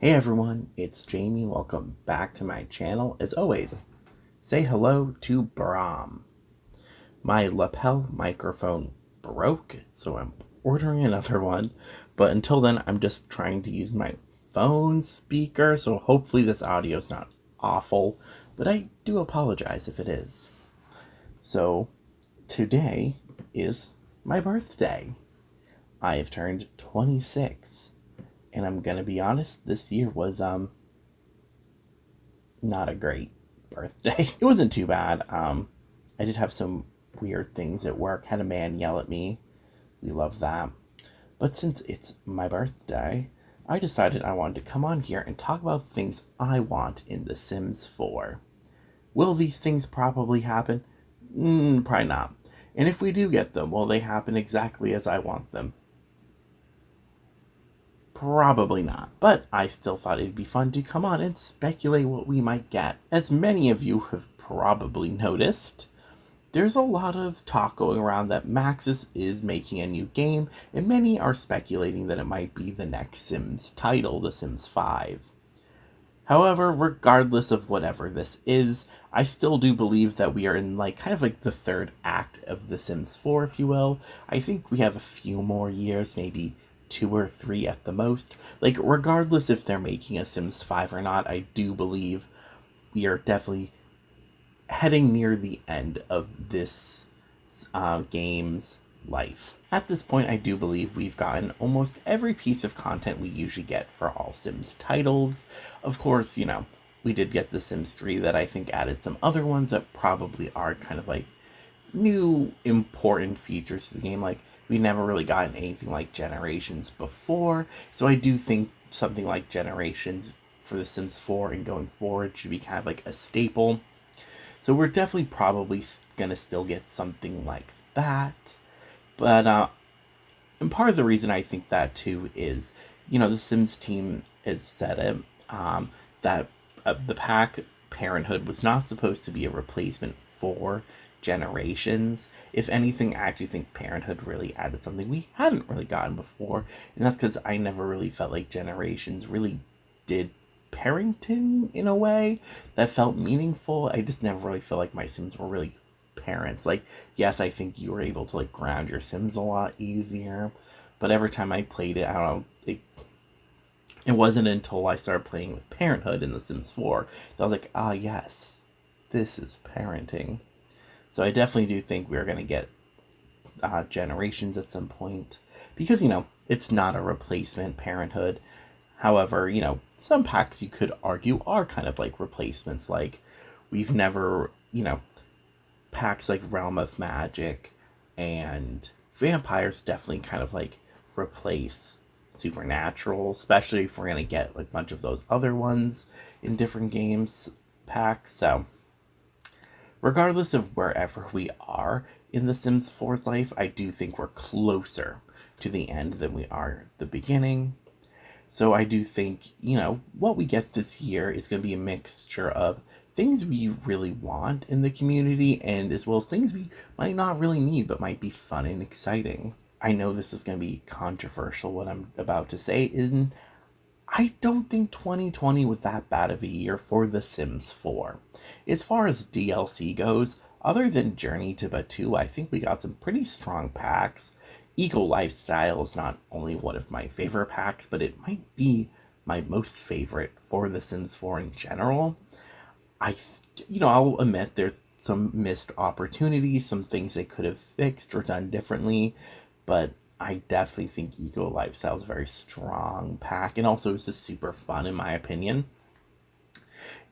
Hey everyone, it's Jamie. Welcome back to my channel. As always, say hello to Brahm. My lapel microphone broke, so I'm ordering another one. But until then, I'm just trying to use my phone speaker, so hopefully this audio is not awful. But I do apologize if it is. So today is my birthday. I have turned 26. And I'm gonna be honest, this year was not a great birthday. It wasn't too bad. I did have some weird things at work. Had a man yell at me. We love that. But since it's my birthday, I decided I wanted to come on here and talk about things I want in The Sims 4. Will these things probably happen? Probably not. And if we do get them, will they happen exactly as I want them? Probably not, but I still thought it'd be fun to come on and speculate what we might get. As many of you have probably noticed, there's a lot of talk going around that Maxis is making a new game, and many are speculating that it might be the next Sims title, The Sims 5. However, regardless of whatever this is, I still do believe that we are in kind of the third act of The Sims 4, if you will. I think we have a few more years, maybe 2 or 3 at the most. Regardless if they're making a Sims 5 or not, I do believe we are definitely heading near the end of this game's life. At this point, I do believe we've gotten almost every piece of content we usually get for all Sims titles. Of course, we did get The Sims 3 that I think added some other ones that probably are kind of new important features to the game. We never really gotten anything like Generations before, so I do think something like Generations for The Sims 4 and going forward should be kind of a staple. So we're definitely probably gonna still get something like that. But and part of the reason I think that too is, the Sims team has said it, that the pack Parenthood was not supposed to be a replacement for Generations. If anything, I actually think Parenthood really added something we hadn't really gotten before, and that's because I never really felt like Generations really did parenting in a way that felt meaningful. I just never really felt like my Sims were really parents. Yes, I think you were able to ground your Sims a lot easier, but every time I played it, I don't know, it wasn't until I started playing with Parenthood in The Sims 4 that I was like, yes, this is parenting. So I definitely do think we're going to get Generations at some point, because, it's not a replacement Parenthood. However, some packs you could argue are kind of replacements. We've never, packs like Realm of Magic and Vampires definitely kind of replace Supernatural, especially if we're going to get a bunch of those other ones in different games packs. So regardless of wherever we are in The Sims 4's life, I do think we're closer to the end than we are the beginning. So I do think, what we get this year is going to be a mixture of things we really want in the community, and as well as things we might not really need but might be fun and exciting. I know this is going to be controversial, what I'm about to say, and I don't think 2020 was that bad of a year for The Sims 4. As far as DLC goes, other than Journey to Batu, I think we got some pretty strong packs. Eco Lifestyle is not only one of my favorite packs, but it might be my most favorite for The Sims 4 in general. I'll admit there's some missed opportunities, some things they could have fixed or done differently, but I definitely think Eco Lifestyle is a very strong pack, and also it's just super fun in my opinion.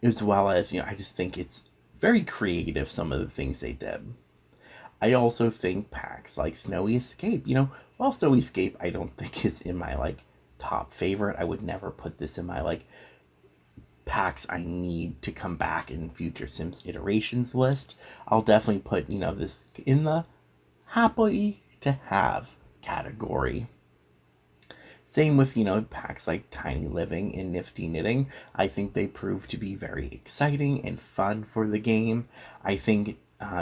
As well as, I just think it's very creative, some of the things they did. I also think packs like Snowy Escape, while Snowy Escape I don't think is in my top favorite, I would never put this in my packs I need to come back in future Sims iterations list. I'll definitely put, this in the happy to have category. Same with, packs like Tiny Living and Nifty Knitting. I think they prove to be very exciting and fun for the game. I think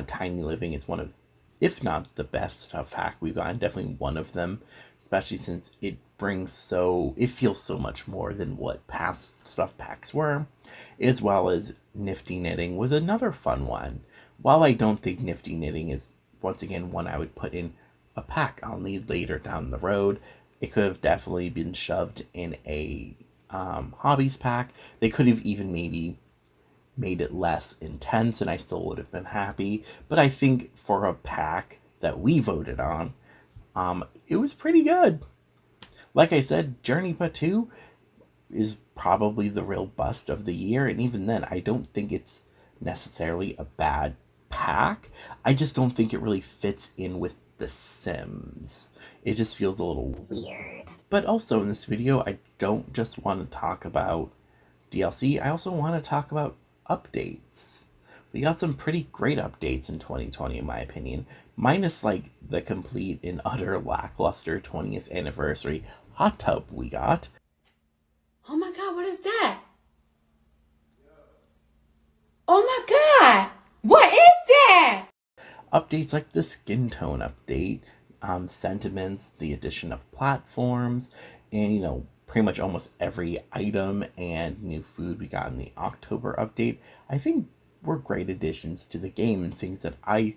Tiny Living is one of, if not the best pack we've gotten, definitely one of them, especially since it it feels so much more than what past stuff packs were, as well as Nifty Knitting was another fun one. While I don't think Nifty Knitting is, once again, one I would put in a pack I'll need later down the road, it could have definitely been shoved in a hobbies pack. They could have even maybe made it less intense and I still would have been happy. But I think for a pack that we voted on, it was pretty good. Like I said, Journey But 2 is probably the real bust of the year, and even then, I don't think it's necessarily a bad pack. I just don't think it really fits in with The Sims. It just feels a little weird. But also in this video, I don't just want to talk about DLC, I also want to talk about updates. We got some pretty great updates in 2020, in my opinion, minus like the complete and utter lackluster 20th anniversary hot tub we got. Oh my god, what is that? Oh my god, what is that? Updates like the skin tone update, sentiments, the addition of platforms, and pretty much almost every item and new food we got in the October update, I think were great additions to the game and things that I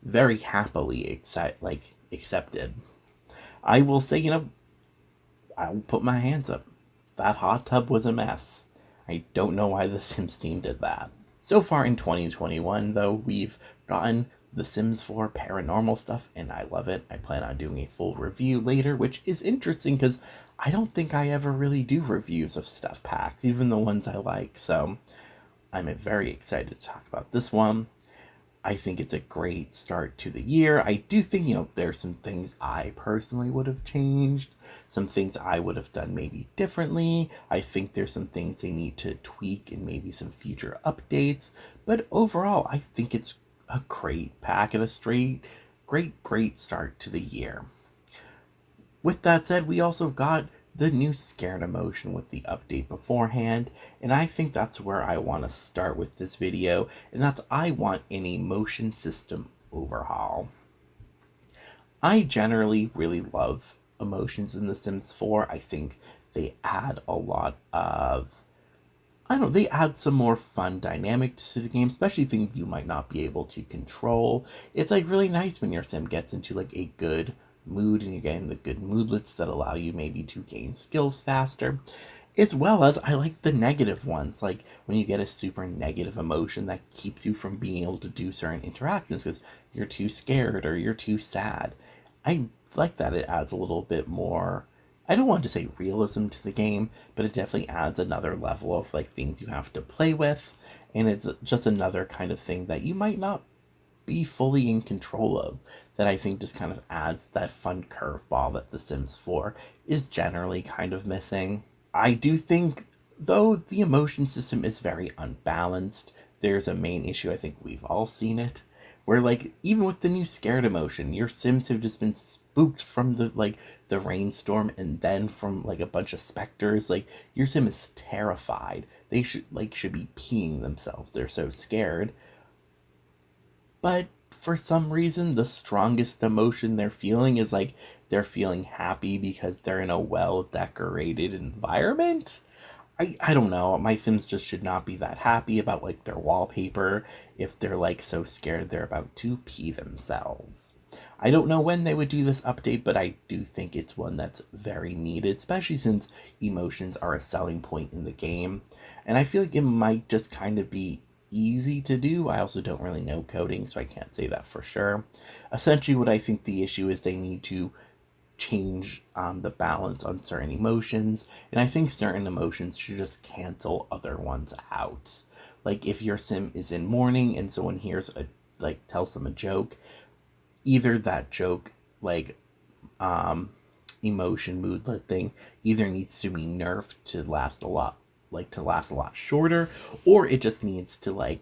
very happily accepted. I will say, I'll put my hands up. That hot tub was a mess. I don't know why the Sims team did that. So far in 2021, though, we've gotten The Sims 4 paranormal stuff, and I love it. I plan on doing a full review later, which is interesting because I don't think I ever really do reviews of stuff packs, even the ones I like. So I'm very excited to talk about this one. I think it's a great start to the year. I do think, there's some things I personally would have changed, some things I would have done maybe differently. I think there's some things they need to tweak and maybe some future updates. But overall, I think it's a great pack and a great start to the year. With that said, we also got the new scared emotion with the update beforehand, and I think that's where I want to start with this video, and that's I want an emotion system overhaul. I generally really love emotions in The Sims 4. I think they add a lot of, they add some more fun dynamics to the game, especially things you might not be able to control. It's really nice when your sim gets into a good mood and you're getting the good moodlets that allow you maybe to gain skills faster, as well as I like the negative ones, like when you get a super negative emotion that keeps you from being able to do certain interactions because you're too scared or you're too sad. I like that it adds a little bit more, I don't want to say realism to the game, but it definitely adds another level of things you have to play with, and it's just another kind of thing that you might not be fully in control of, that I think just kind of adds that fun curveball that The Sims 4 is generally kind of missing. I do think, though, the emotion system is very unbalanced. There's a main issue, I think we've all seen it, where even with the new scared emotion, your Sims have just been spooked from the rainstorm and then from a bunch of specters. Your Sim is terrified. They should be peeing themselves. They're so scared. But for some reason, the strongest emotion they're feeling is they're feeling happy because they're in a well-decorated environment. I don't know. My Sims just should not be that happy about their wallpaper if they're so scared they're about to pee themselves. I don't know when they would do this update, but I do think it's one that's very needed, especially since emotions are a selling point in the game. And I feel like it might just kind of be easy to do. I also don't really know coding, so I can't say that for sure. Essentially, what I think the issue is, they need to change the balance on certain emotions, and I think certain emotions should just cancel other ones out. If your Sim is in mourning and someone hears tells them a joke, either that joke emotion moodlet thing either needs to be nerfed to last a lot shorter, or it just needs to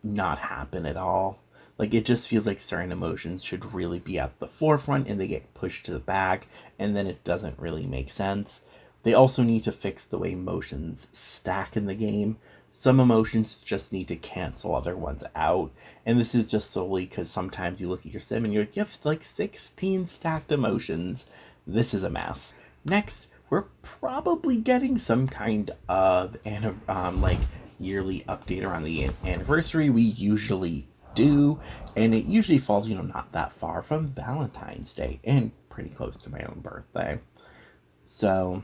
not happen at all. It just feels like certain emotions should really be at the forefront and they get pushed to the back, and then it doesn't really make sense. They also need to fix the way emotions stack in the game. Some emotions just need to cancel other ones out, and this is just solely because sometimes you look at your sim and you have 16 stacked emotions This is a mess. Next, we're probably getting some kind of like yearly update around the anniversary. We usually do, and it usually falls, not that far from Valentine's Day and pretty close to my own birthday. So,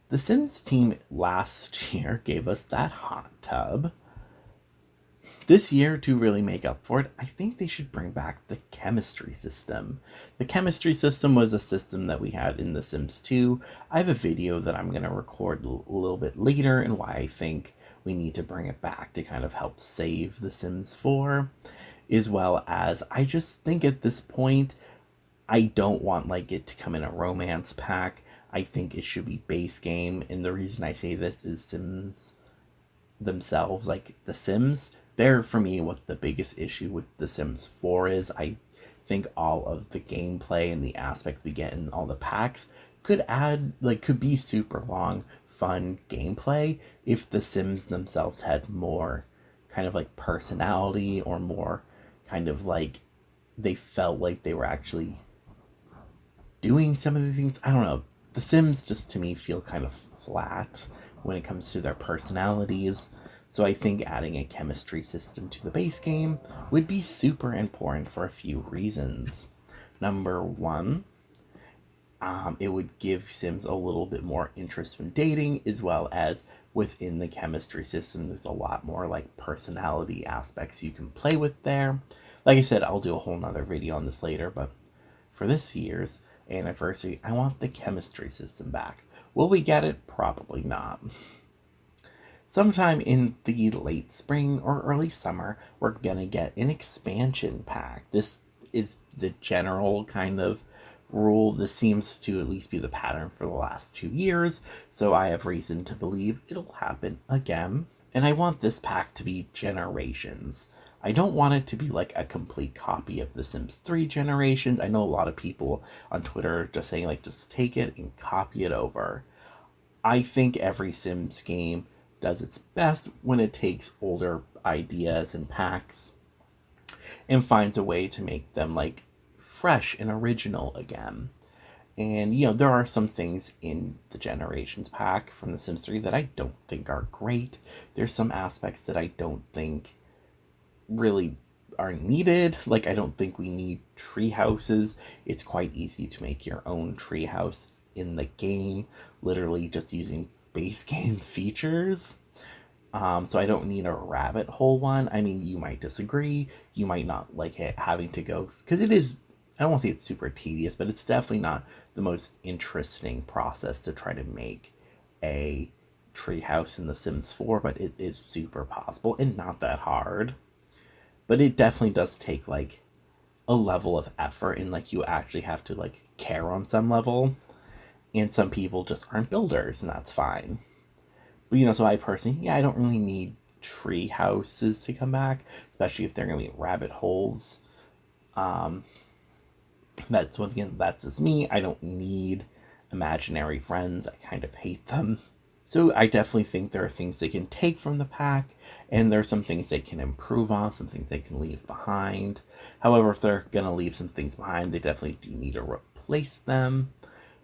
the Sims team last year gave us that hot tub. This year, to really make up for it, I think they should bring back the chemistry system. The chemistry system was a system that we had in The Sims 2. I have a video that I'm going to record a little bit later and why I think we need to bring it back to kind of help save The Sims 4. As well as, I just think at this point, I don't want like it to come in a romance pack. I think it should be base game, and the reason I say this is Sims themselves, like the Sims, they're for me what the biggest issue with the Sims 4 is. I think all of the gameplay and the aspects we get in all the packs could be super long, fun gameplay if the Sims themselves had more kind of like personality, or more kind of like they felt like they were actually doing some of the things. I don't know. The Sims just to me feel kind of flat when it comes to their personalities. So I think adding a chemistry system to the base game would be super important for a few reasons. Number one, it would give Sims a little bit more interest in dating, as well as within the chemistry system, there's a lot more like personality aspects you can play with there. Like I said, I'll do a whole nother video on this later, but for this year's anniversary, I want the chemistry system back. Will we get it? Probably not. Sometime in the late spring or early summer, we're gonna get an expansion pack. This is the general kind of rule. This seems to at least be the pattern for the last 2 years, so I have reason to believe it'll happen again. And I want this pack to be Generations. I don't want it to be like a complete copy of The Sims 3 Generations. I know a lot of people on Twitter are just saying, like, just take it and copy it over. I think every Sims game does its best when it takes older ideas and packs and finds a way to make them like fresh and original again. And there are some things in the Generations pack from The Sims 3 that I don't think are great. There's some aspects that I don't think really are needed. Like, I don't think we need tree houses. It's quite easy to make your own tree house in the game, literally just using base game features. So I don't need a rabbit hole one. I mean, you might disagree. You might not like it having to go, because it is, I don't want to say it's super tedious, but it's definitely not the most interesting process to try to make a treehouse in The Sims 4, but it is super possible and not that hard. But it definitely does take like a level of effort, and like you actually have to like care on some level. And some people just aren't builders, and that's fine. But so I personally, I don't really need tree houses to come back, especially if they're gonna be rabbit holes. That's once again, that's just me. I don't need imaginary friends. I kind of hate them. So I definitely think there are things they can take from the pack, and there's some things they can improve on, some things they can leave behind. However, if they're gonna leave some things behind, they definitely do need to replace them.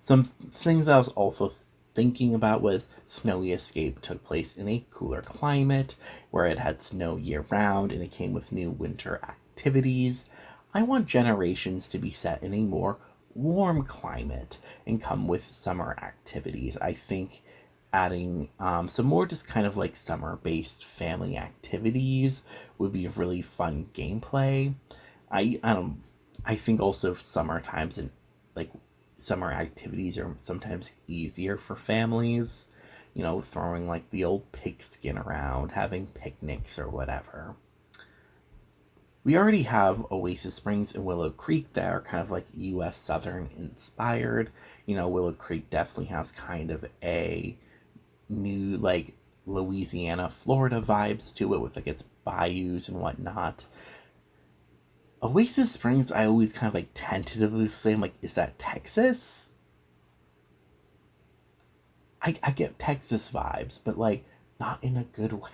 Some things that I was also thinking about was Snowy Escape took place in a cooler climate where it had snow year round, and it came with new winter activities. I want Generations to be set in a more warm climate and come with summer activities. I think adding some more just kind of like summer based family activities would be really fun gameplay. I think also summer times and like summer activities are sometimes easier for families, throwing like the old pigskin around, having picnics or whatever. We already have Oasis Springs and Willow Creek that are kind of like US Southern inspired. Willow Creek definitely has kind of a new like Louisiana, Florida vibes to it with like its bayous and whatnot. Oasis Springs, I always kind of like tentatively say, I'm like, is that Texas? I get Texas vibes, but like not in a good way.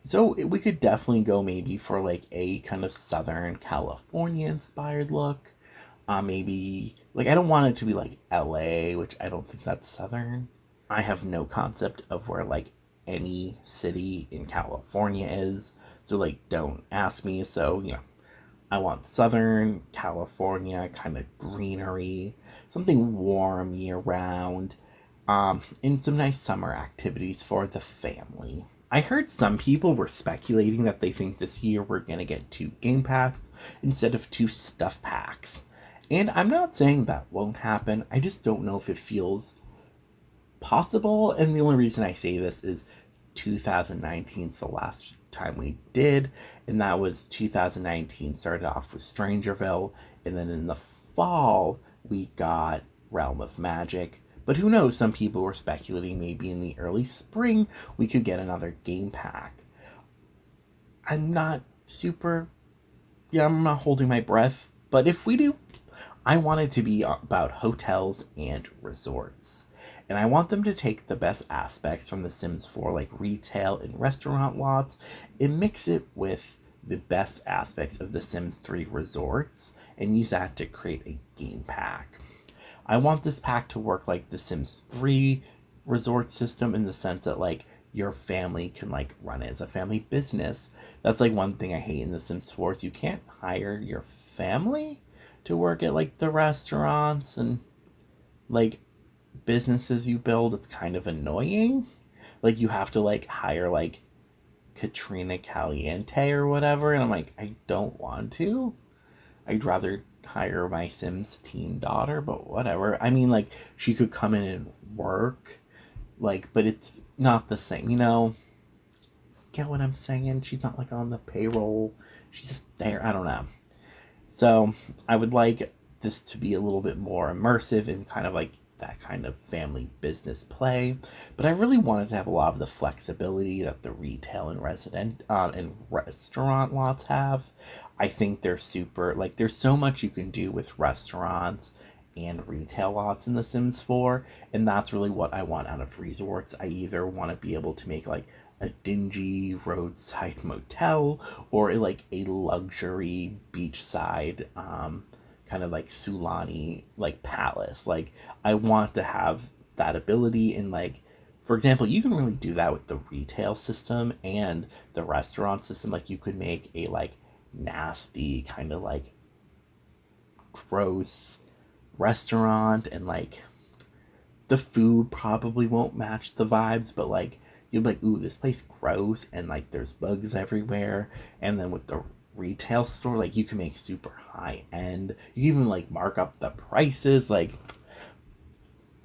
So we could definitely go maybe for like a kind of Southern California inspired look. Maybe, like, I don't want it to be like LA, which I don't think that's southern. I have no concept of where, like, any city in California is. So, like, don't ask me. So, I want Southern California, kind of greenery, something warm year round, and some nice summer activities for the family. I heard some people were speculating that they think this year we're going to get 2 game packs instead of 2 stuff packs. And I'm not saying that won't happen. I just don't know if it feels possible. And the only reason I say this is 2019 is the last time we did, and that was 2019 started off with Strangerville, and then in the fall we got Realm of Magic. But who knows, some people were speculating maybe in the early spring we could get another game pack. I'm not super, yeah, I'm not holding my breath, but if we do, I want it to be about hotels and resorts. And I want them to take the best aspects from The Sims 4, like retail and restaurant lots, and mix it with the best aspects of The Sims 3 resorts, and use that to create a game pack. I want this pack to work like The Sims 3 resort system, in the sense that, like, your family can, like, run it as a family business. That's, like, one thing I hate in The Sims 4 is you can't hire your family to work at, like, the restaurants and, like, businesses you build. It's kind of annoying. Like, you have to, like, hire, like, Katrina Caliente or whatever, and I'm like, I don't want to. I'd rather hire my Sims teen daughter, but whatever. I mean, like, she could come in and work, like, but it's not the same, Get what I'm saying? She's not, like, on the payroll. She's just there. I don't know. So I would like this to be a little bit more immersive and kind of like that kind of family business play. But I really wanted to have a lot of the flexibility that the retail and and restaurant lots have. I think they're super, like, there's so much you can do with restaurants and retail lots in The Sims 4, and that's really what I want out of resorts. I either want to be able to make, like, a dingy roadside motel, or like a luxury beachside, kind of like Sulani, like, palace. Like, I want to have that ability. And, like, for example, you can really do that with the retail system and the restaurant system. Like, you could make a, like, nasty kind of, like, gross restaurant, and, like, the food probably won't match the vibes, but, like, you'll be like, ooh, this place gross, and, like, there's bugs everywhere. And then with the retail store, like, you can make super high end. You can even, like, mark up the prices. Like,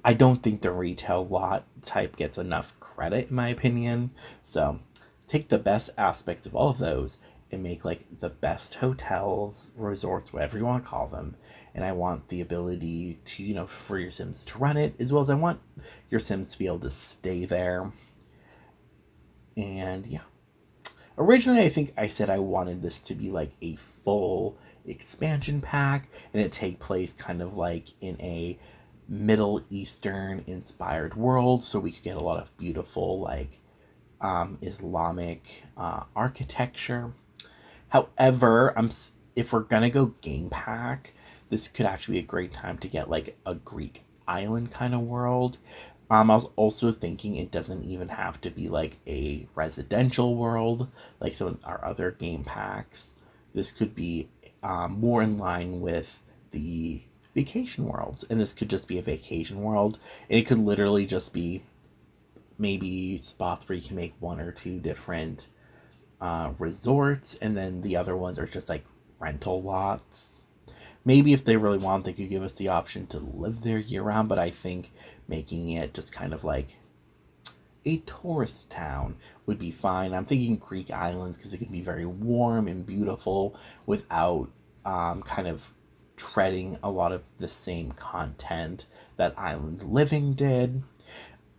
I don't think the retail lot type gets enough credit, in my opinion. So take the best aspects of all of those and make, like, the best hotels, resorts, whatever you want to call them. And I want the ability to, for your Sims to run it, as well as I want your Sims to be able to stay there. And yeah. Originally, I think I said I wanted this to be like a full expansion pack, and it take place kind of like in a Middle Eastern inspired world, so we could get a lot of beautiful, like, Islamic architecture. However, if we're gonna go game pack, this could actually be a great time to get, like, a Greek island kind of world. I was also thinking it doesn't even have to be like a residential world like some of our other game packs. This could be more in line with the vacation worlds, and this could just be a vacation world, and it could literally just be maybe spots where you can make 1 or 2 different resorts, and then the other ones are just like rental lots. Maybe if they really want, they could give us the option to live there year round, but I think making it just kind of like a tourist town would be fine. I'm thinking Greek islands because it can be very warm and beautiful without kind of treading a lot of the same content that Island Living did.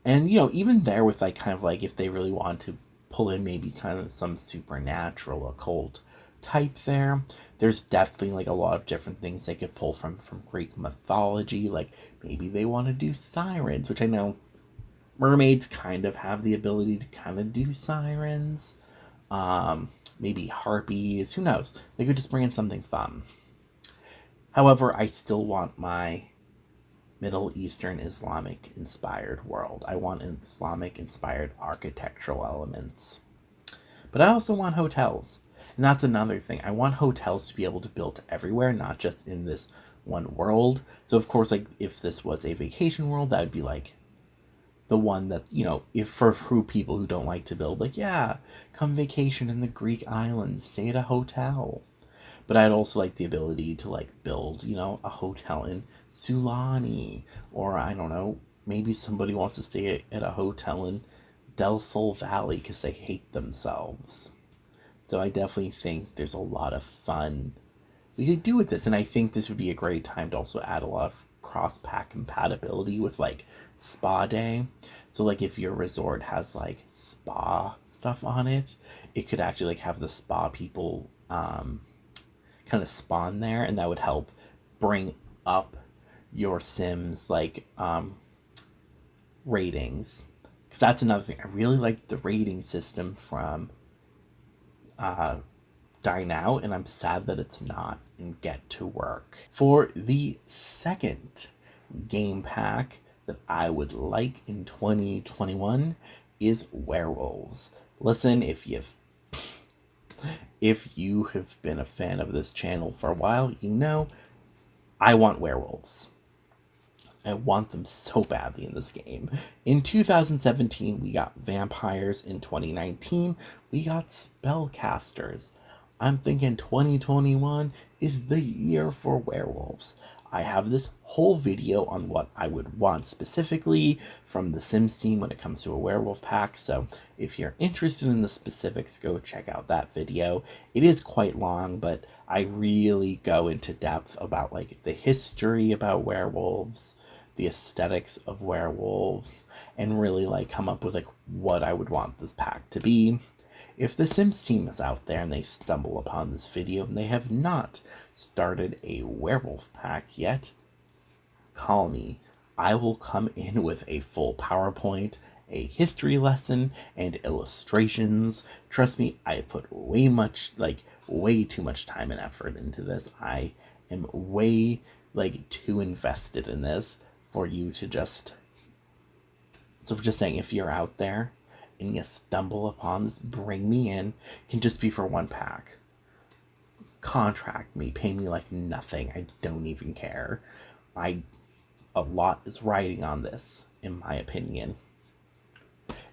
And, even there with, like, kind of like if they really want to pull in maybe kind of some supernatural occult type there, there's definitely, like, a lot of different things they could pull from Greek mythology. Like, maybe they want to do sirens, which I know mermaids kind of have the ability to kind of do sirens. Maybe harpies, who knows? They could just bring in something fun. However, I still want my Middle Eastern Islamic inspired world. I want Islamic inspired architectural elements. But I also want hotels. And that's another thing. I want hotels to be able to build everywhere, not just in this one world. So of course, like if this was a vacation world, that would be like the one that, if for who people who don't like to build, like, yeah, come vacation in the Greek islands, stay at a hotel. But I'd also like the ability to like build, a hotel in Sulani, or I don't know, maybe somebody wants to stay at a hotel in Del Sol Valley because they hate themselves. So I definitely think there's a lot of fun we could do with this, and I think this would be a great time to also add a lot of cross-pack compatibility with like spa day. So like if your resort has like spa stuff on it, it could actually like have the spa people kind of spawn there, and that would help bring up your Sims like ratings, because that's another thing. I really like the rating system from Dine Out, and I'm sad that it's not in Get to Work. For the second game pack that I would like in 2021 is werewolves. Listen, if you have been a fan of this channel for a while, I want werewolves. I want them so badly in this game. In 2017, we got vampires. In 2019, we got spellcasters. I'm thinking 2021 is the year for werewolves. I have this whole video on what I would want specifically from the Sims team when it comes to a werewolf pack, so if you're interested in the specifics, go check out that video. It is quite long, but I really go into depth about like the history about werewolves, the aesthetics of werewolves, and really like come up with like what I would want this pack to be. If the Sims team is out there and they stumble upon this video and they have not started a werewolf pack yet, call me. I will come in with a full PowerPoint, a history lesson, and illustrations. Trust me, I put way too much time and effort into this. I am way too invested in this for you to just... So just saying, if you're out there and you stumble upon this, bring me in. It can just be for one pack. Contract me, pay me like nothing. I don't even care. A lot is riding on this, in my opinion.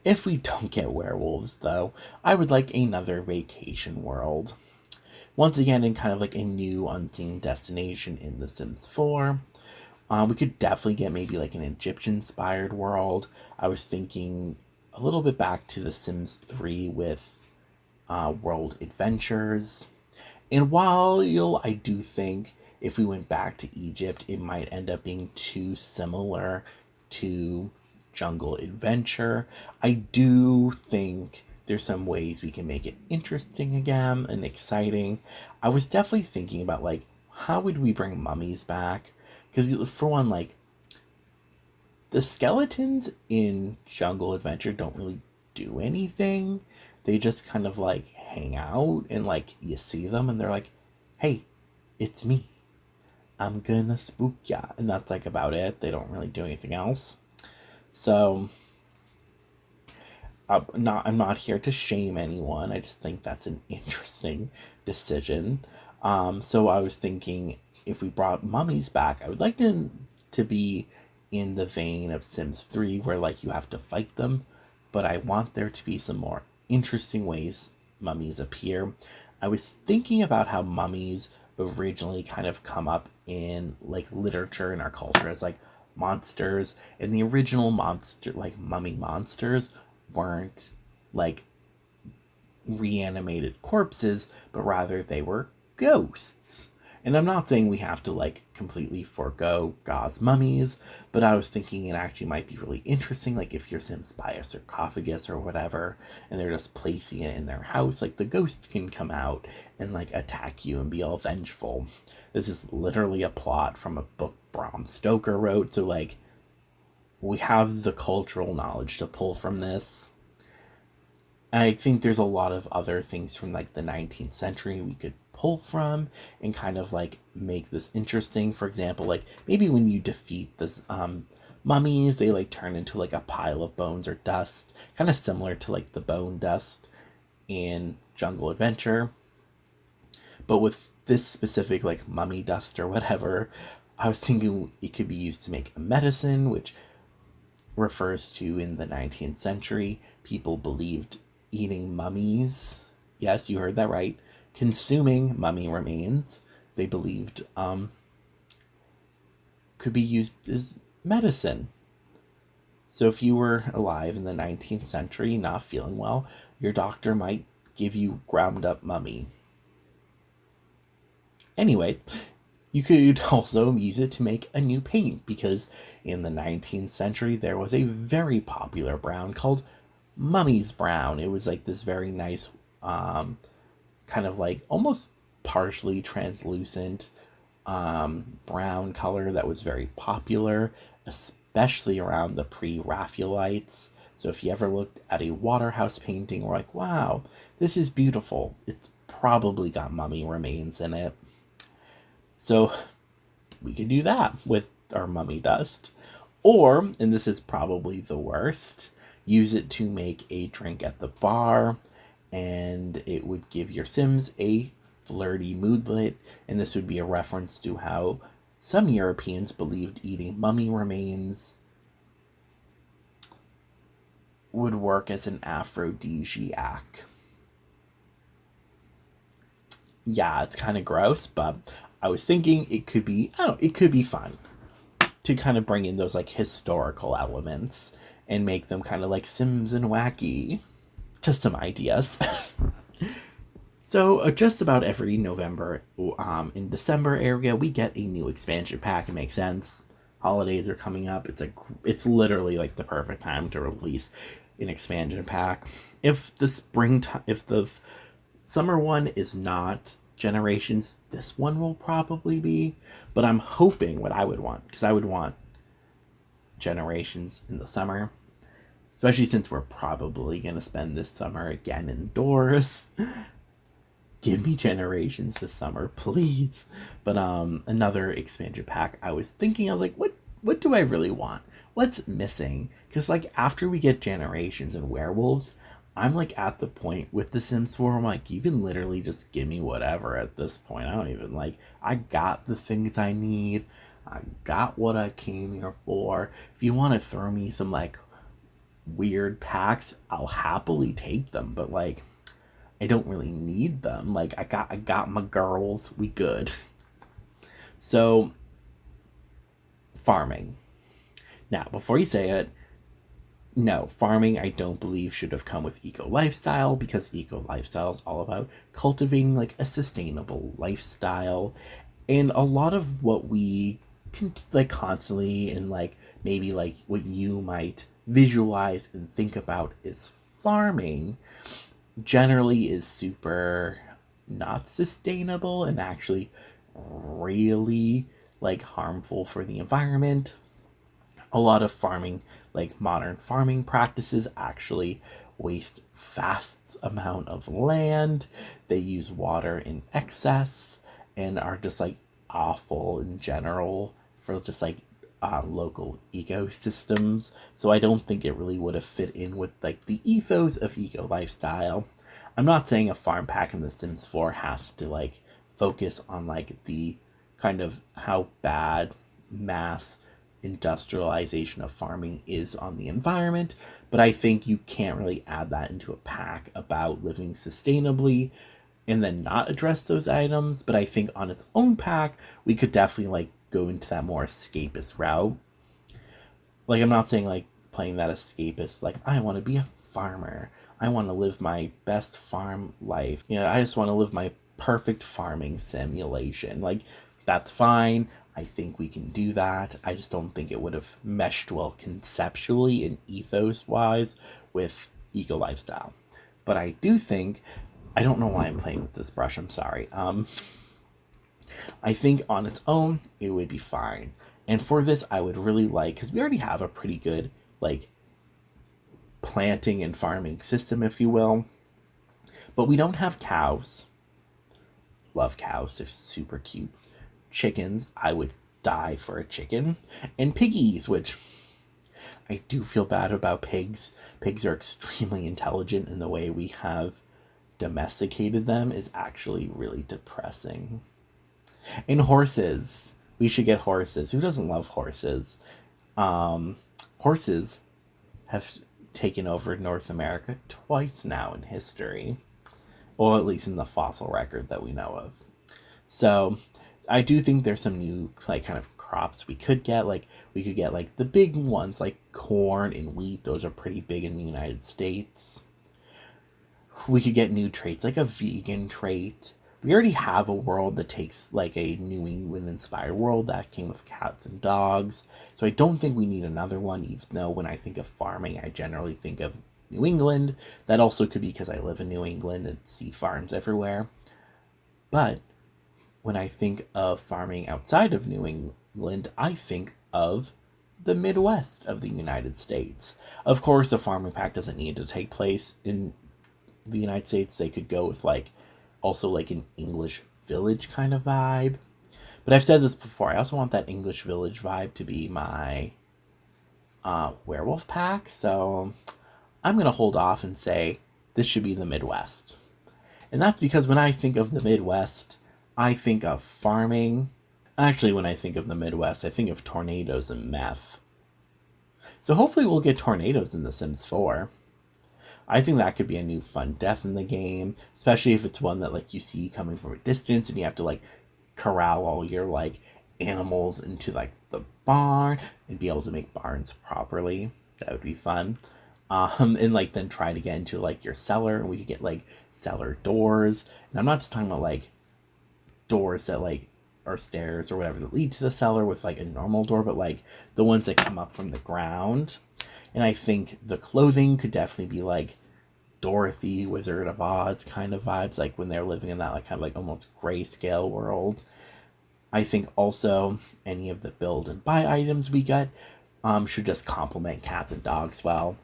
If we don't get werewolves, though, I would like another vacation world. Once again, in kind of like a new unseen destination in The Sims 4. We could definitely get maybe like an Egyptian-inspired world. I was thinking a little bit back to The Sims 3 with World Adventures. And while I do think if we went back to Egypt, it might end up being too similar to Jungle Adventure, I do think there's some ways we can make it interesting again and exciting. I was definitely thinking about like, how would we bring mummies back? Because for one, like, the skeletons in Jungle Adventure don't really do anything. They just kind of like hang out, and like you see them and they're like, hey, it's me, I'm gonna spook ya, and that's like about it. They don't really do anything else. So I'm not here to shame anyone. I just think that's an interesting decision. So I was thinking, if we brought mummies back, I would like to be in the vein of Sims 3, where like you have to fight them, but I want there to be some more interesting ways mummies appear. I was thinking about how mummies originally kind of come up in like literature in our culture as like monsters, and the original monster, like mummy monsters, weren't like reanimated corpses, but rather they were ghosts. And I'm not saying we have to like completely forego God's mummies, but I was thinking it actually might be really interesting, like if your Sims buy a sarcophagus or whatever, and they're just placing it in their house, like the ghost can come out and like attack you and be all vengeful. This is literally a plot from a book Bram Stoker wrote, so like we have the cultural knowledge to pull from this. I think there's a lot of other things from like the 19th century we could pull pull from and kind of like make this interesting. For example, like maybe when you defeat this mummies, they like turn into like a pile of bones or dust, kind of similar to like the bone dust in Jungle Adventure. But with this specific like mummy dust or whatever, I was thinking it could be used to make a medicine, which refers to in the 19th century, people believed eating mummies. Yes, you heard that right. Consuming mummy remains, they believed could be used as medicine. So if you were alive in the 19th century, not feeling well, your doctor might give you ground up mummy. Anyways, you could also use it to make a new paint because in the 19th century there was a very popular brown called mummy's brown. It was like this very nice, kind of like almost partially translucent brown color that was very popular, especially around the pre-Raphaelites. So if you ever looked at a Waterhouse painting, we're like, wow, this is beautiful. It's probably got mummy remains in it. So we could do that with our mummy dust. Or, and this is probably the worst, use it to make a drink at the bar, and it would give your Sims a flirty moodlet. And this would be a reference to how some Europeans believed eating mummy remains would work as an aphrodisiac. Yeah, it's kind of gross, but I was thinking it could be, I don't know, it could be fun to kind of bring in those like historical elements and make them kind of like Sims and wacky. Just some ideas. So just about every November, in December area, we get a new expansion pack. It makes sense. Holidays are coming up. It's literally like the perfect time to release an expansion pack. If the summer one is not Generations, this one will probably be. But I'm hoping what I would want, because I would want Generations in the summer, especially since we're probably going to spend this summer again indoors. Give me Generations this summer, please. But another expansion pack, I was was like, what do I really want? What's missing? Because like after we get Generations and Werewolves, I'm like at the point with The Sims 4, I'm like, you can literally just give me whatever at this point. I don't even like, I got the things I need. I got what I came here for. If you want to throw me some like weird packs, I'll happily take them, but like I don't really need them. Like I got my girls, we good. So farming. Now, before you say it, no, farming I don't believe should have come with eco lifestyle, because eco lifestyle is all about cultivating like a sustainable lifestyle. And a lot of what we can like constantly, and like maybe like what you might visualize and think about is farming, generally is super not sustainable and actually really like harmful for the environment. A lot of farming, like modern farming practices, actually waste vast amount of land. They use water in excess and are just like awful in general for just like local ecosystems. So I don't think it really would have fit in with like the ethos of eco lifestyle. I'm not saying a farm pack in The Sims 4 has to like focus on like the kind of how bad mass industrialization of farming is on the environment, but I think you can't really add that into a pack about living sustainably and then not address those items. But I think on its own pack, we could definitely like go into that more escapist route. Like I'm not saying like playing that escapist, like I want to be a farmer. I want to live my best farm life. You know, I just want to live my perfect farming simulation. Like that's fine. I think we can do that. I just don't think it would have meshed well conceptually and ethos wise with eco lifestyle. But I do think, I don't know why I'm playing with this brush, I'm sorry. I think on its own, it would be fine. And for this, I would really like, because we already have a pretty good, like, planting and farming system, if you will. But we don't have cows. love cows. They're super cute. Chickens, I would die for a chicken. And piggies, which I do feel bad about pigs. Pigs are extremely intelligent, and the way we have domesticated them is actually really depressing. And horses. We should get horses. Who doesn't love horses? Horses have taken over North America twice now in history. Well, at least in the fossil record that we know of. So I do think there's some new like kind of crops we could get. Like we could get like the big ones like corn and wheat. Those are pretty big in the United States. We could get new traits like a vegan trait. We already have a world that takes like a New England inspired world that came with cats and dogs. So I don't think we need another one, even though when I think of farming, I generally think of New England. That also could be because I live in New England and see farms everywhere. But when I think of farming outside of New England, I think of the Midwest of the United States. Of course, a farming pack doesn't need to take place in the United States. They could go with like also like an English village kind of vibe. But I've said this before. I also want that English village vibe to be my werewolf pack. So I'm going to hold off and say this should be the Midwest. And that's because when I think of the Midwest, I think of farming. Actually, when I think of the Midwest, I think of tornadoes and meth. So hopefully we'll get tornadoes in The Sims 4. I think that could be a new fun death in the game, especially if it's one that like you see coming from a distance and you have to like corral all your like animals into like the barn and be able to make barns properly. That would be fun. And like then try to get into like your cellar, and we could get like cellar doors. And I'm not just talking about like doors that like or stairs or whatever that lead to the cellar with like a normal door, but like the ones that come up from the ground. And I think the clothing could definitely be like Dorothy, Wizard of Oz kind of vibes, like when they're living in that like kind of like almost grayscale world. I think also any of the build and buy items we get should just complement cats and dogs well.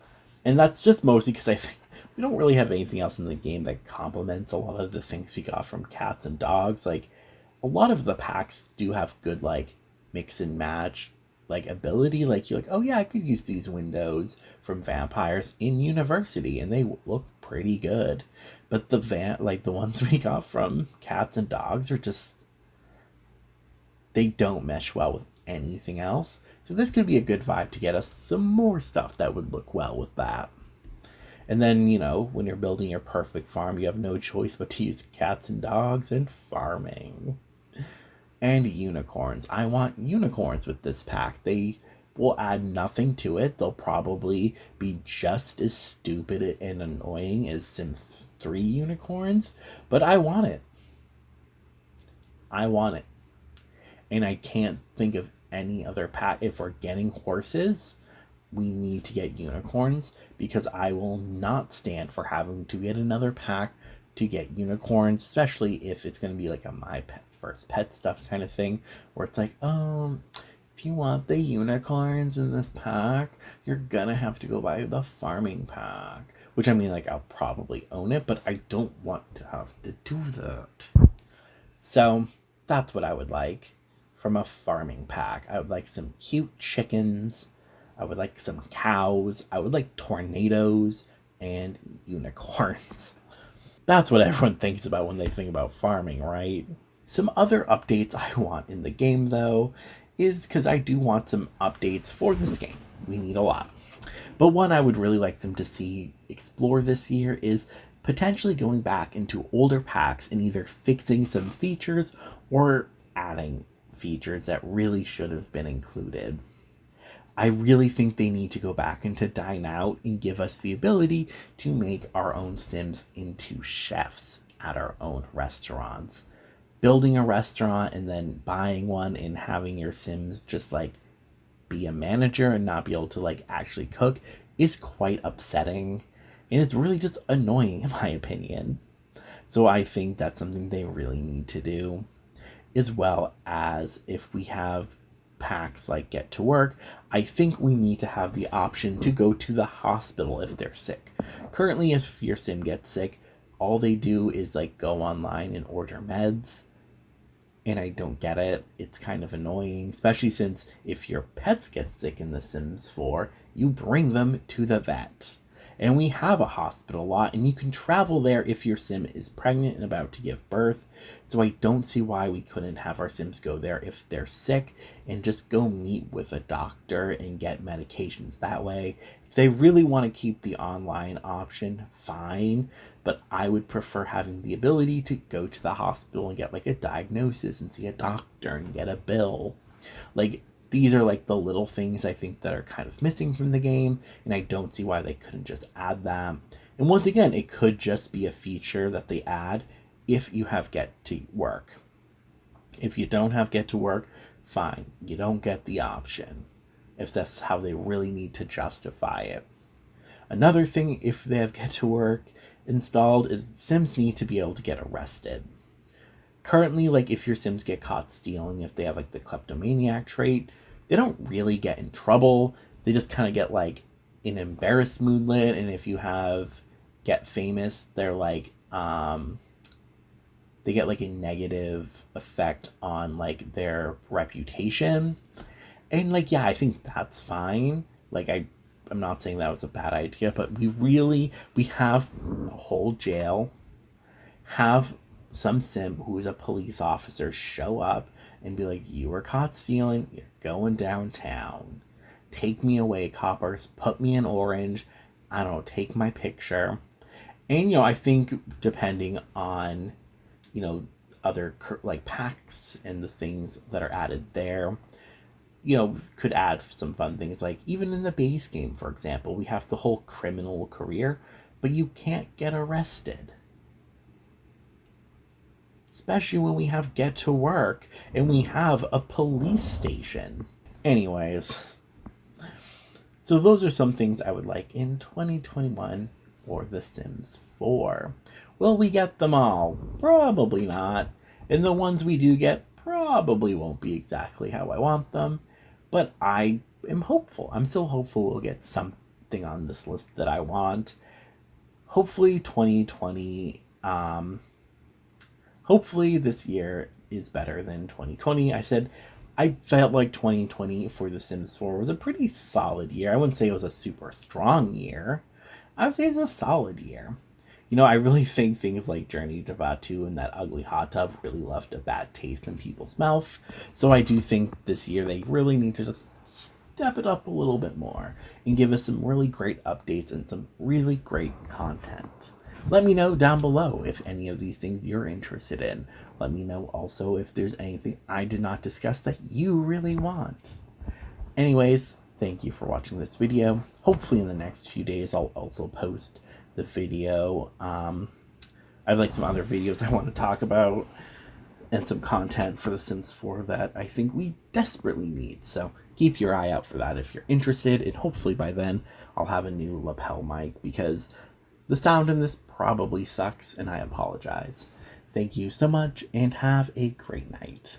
And that's just mostly because I think we don't really have anything else in the game that complements a lot of the things we got from cats and dogs. Like a lot of the packs do have good like mix and match like ability. Like you're like, oh yeah, I could use these windows from vampires in University, and they look pretty good. But the ones we got from cats and dogs are just, they don't mesh well with anything else. So this could be a good vibe to get us some more stuff that would look well with that. And then, you know, when you're building your perfect farm, you have no choice but to use cats and dogs and farming. And unicorns. I want unicorns with this pack. They will add nothing to it. They'll probably be just as stupid and annoying as Sim 3 unicorns, but I want it. I want it. And I can't think of any other pack. If we're getting horses, we need to get unicorns, because I will not stand for having to get another pack to get unicorns, especially if it's going to be like a my pet first pet stuff kind of thing, where it's like, if you want the unicorns in this pack, you're gonna have to go buy the farming pack. Which I mean, like, I'll probably own it, but I don't want to have to do that. So that's what I would like from a farming pack. I would like some cute chickens. I would like some cows. I would like tornadoes and unicorns. That's what everyone thinks about when they think about farming, right? Some other updates I want in the game, though, is because I do want some updates for this game. We need a lot. But one I would really like them to see explore this year is potentially going back into older packs and either fixing some features or adding features that really should have been included. I really think they need to go back into Dine Out and give us the ability to make our own Sims into chefs at our own restaurants. Building a restaurant and then buying one and having your Sims just like be a manager and not be able to like actually cook is quite upsetting, and it's really just annoying in my opinion. So I think that's something they really need to do, as well as if we have packs like Get to Work, I think we need to have the option to go to the hospital if they're sick. Currently, if your Sim gets sick, all they do is like go online and order meds, and I don't get it. It's kind of annoying, especially since if your pets get sick in The Sims 4, you bring them to the vet. And we have a hospital lot, and you can travel there if your sim is pregnant and about to give birth. So I don't see why we couldn't have our sims go there if they're sick and just go meet with a doctor and get medications that way. If they really want to keep the online option, fine, but I would prefer having the ability to go to the hospital and get like a diagnosis and see a doctor and get a bill. Like, these are like the little things I think that are kind of missing from the game, and I don't see why they couldn't just add them. And once again, it could just be a feature that they add if you have get to work. If you don't have get to work, fine, you don't get the option, if that's how they really need to justify it. Another thing, if they have get to work installed, is Sims need to be able to get arrested. Currently, like, if your Sims get caught stealing, if they have like the kleptomaniac trait, they don't really get in trouble. They just kind of get like an embarrassed moodlet, and if you have get famous, they're like they get like a negative effect on like their reputation. And like, yeah, I think that's fine. Like, I'm not saying that was a bad idea, but we have a whole jail, have some sim who is a police officer show up and be like, you were caught stealing, you're going downtown, take me away, coppers, put me in orange, I don't know, take my picture. And I think depending on other like packs and the things that are added there, could add some fun things. Like, even in the base game, for example, we have the whole criminal career, but you can't get arrested, especially when we have get to work and we have a police station. Anyways, so those are some things I would like in 2021 for The Sims 4. Will we get them all? Probably not. And the ones we do get probably won't be exactly how I want them, but I am hopeful. I'm still hopeful we'll get something on this list that I want. Hopefully 2020, hopefully this year is better than 2020. I felt like 2020 for The Sims 4 was a pretty solid year. I wouldn't say it was a super strong year. I would say it's a solid year. I really think things like Journey to Batu and that ugly hot tub really left a bad taste in people's mouth. So I do think this year they really need to just step it up a little bit more and give us some really great updates and some really great content. Let me know down below if any of these things you're interested in. Let me know also if there's anything I did not discuss that you really want. Anyways, thank you for watching this video. Hopefully in the next few days I'll also post the video. I have like some other videos I want to talk about and some content for The Sims 4 that I think we desperately need. So keep your eye out for that if you're interested, and hopefully by then I'll have a new lapel mic, because the sound in this probably sucks and I apologize. Thank you so much and have a great night.